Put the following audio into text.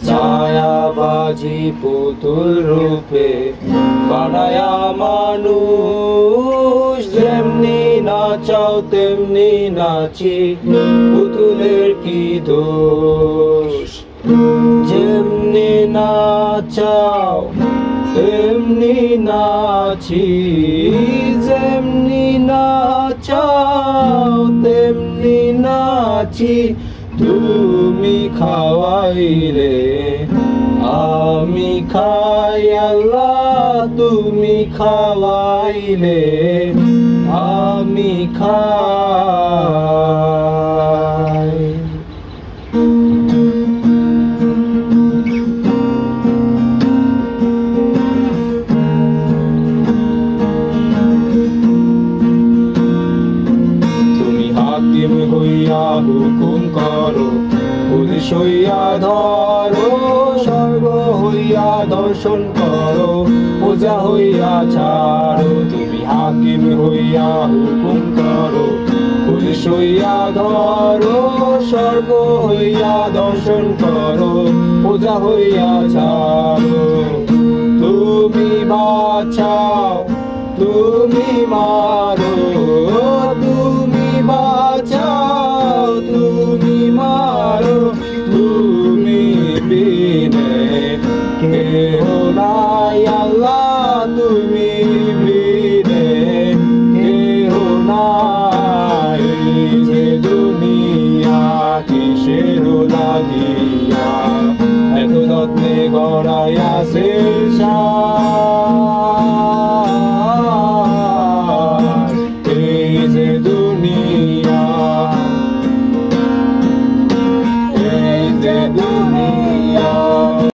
ছায়াবাজি পুতুল রূপে বানায়া মানুষ, যেমনি নাচাও তেমনি নাচি, পুতুলের কি দোষ। যেমনি নাচাও তেমনি নাচি, যেমনি নাচাও তেমনি নাচি, তুমি খাওয়াইলে আমি খাই আল্লাহ, তুমি খাওয়াইলে আমি খাই। তুমি হাকিম হইয়া হুকুম করো, পুলিশ হইয়া ধরো, স্বর্গ হইয়া দর্শন করো, পূজা হইয়া ছাড়ো। তুমি হাকিম হইয়া হুকুম করো, পুলিশ হইয়া ধরো, স্বর্গ হইয়া দর্শন করো, পূজা হইয়া ছাড়ো। তুমি বাঁচাও তুমি মারো, তুমি বাঁচাও তুমি মারো, তুমি বিনে কেহ নাই আল্লাহ, তুমি বিনে কেহ নাই। যে দুনিয়া কিসের লাগিয়া এত যত্নে গড়াইয়াছে।